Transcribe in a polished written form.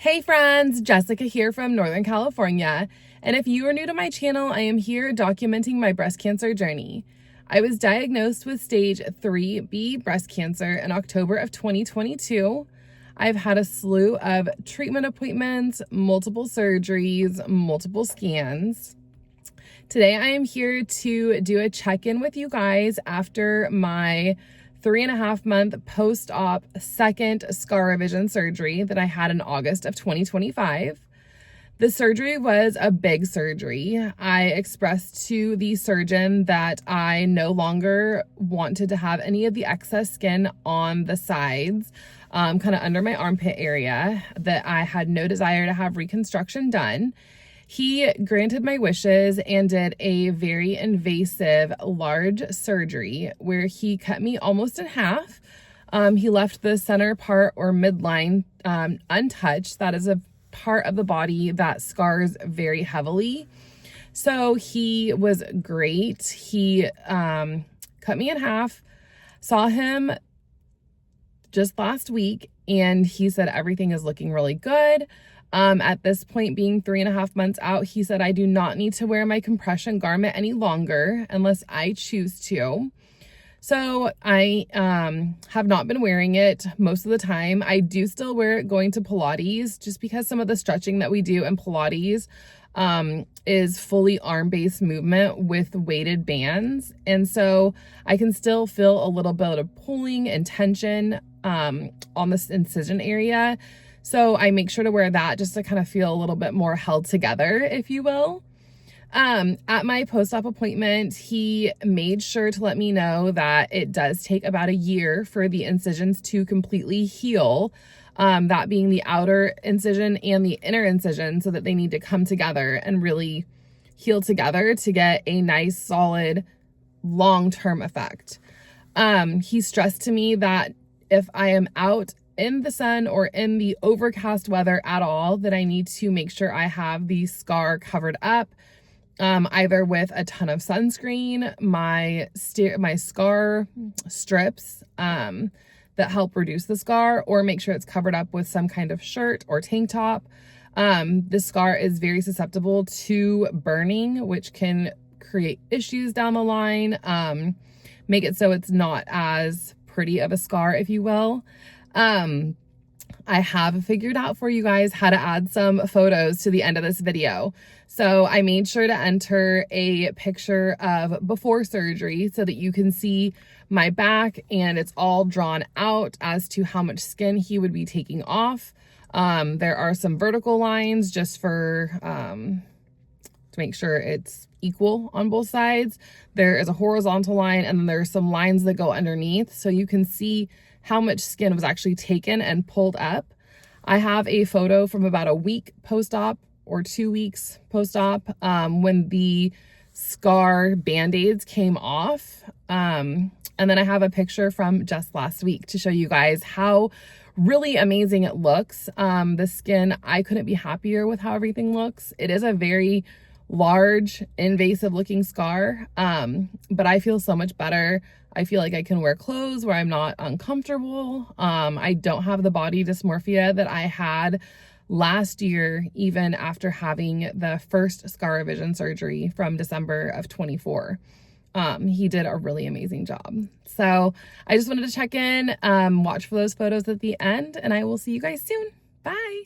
Hey friends, Jessica here from Northern California, and if you are new to my channel, I am here documenting my breast cancer journey. I was diagnosed with stage 3B breast cancer in October of 2022. I've had a slew of treatment appointments, multiple surgeries, multiple scans. Today I am here to do a check-in with you guys after my 3.5-month post-op second scar revision surgery that I had in August of 2025. The surgery was a big surgery. I expressed to the surgeon that I no longer wanted to have any of the excess skin on the sides, kind of under my armpit area, that I had no desire to have reconstruction done. He granted my wishes and did a very invasive, large surgery where he cut me almost in half. He left the center part or midline untouched. That is a part of the body that scars very heavily. So he was great. He cut me in half. Saw him just last week and he said everything is looking really good. At this point, being 3.5 months out, he said I do not need to wear my compression garment any longer unless I choose to. So I have not been wearing it most of the time. I do still wear it going to Pilates just because some of the stretching that we do in Pilates is fully arm-based movement with weighted bands. And so I can still feel a little bit of pulling and tension on this incision area. So I make sure to wear that just to kind of feel a little bit more held together, if you will. At my post-op appointment, he made sure to let me know that it does take about a year for the incisions to completely heal, that being the outer incision and the inner incision, so that they need to come together and really heal together to get a nice, solid, long-term effect. He stressed to me that if I am out in the sun or in the overcast weather at all, that I need to make sure I have the scar covered up, either with a ton of sunscreen, my scar strips that help reduce the scar, or make sure it's covered up with some kind of shirt or tank top. The scar is very susceptible to burning, which can create issues down the line, make it so it's not as pretty of a scar, if you will. I have figured out for you guys how to add some photos to the end of this video. So I made sure to enter a picture of before surgery so that you can see my back, and it's all drawn out as to how much skin he would be taking off. There are some vertical lines just for, to make sure it's equal on both sides. There is a horizontal line, and then there's some lines that go underneath, so you can see how much skin was actually taken and pulled up. I have a photo from about a week post-op or 2 weeks post-op, when the scar band-aids came off. And then I have a picture from just last week to show you guys how really amazing it looks. The skin, I couldn't be happier with how everything looks. It is a very large, invasive looking scar, but I feel so much better. I feel like I can wear clothes where I'm not uncomfortable. I don't have the body dysmorphia that I had last year, even after having the first scar revision surgery from December of 24. He did a really amazing job. So I just wanted to check in, watch for those photos at the end, and I will see you guys soon. Bye.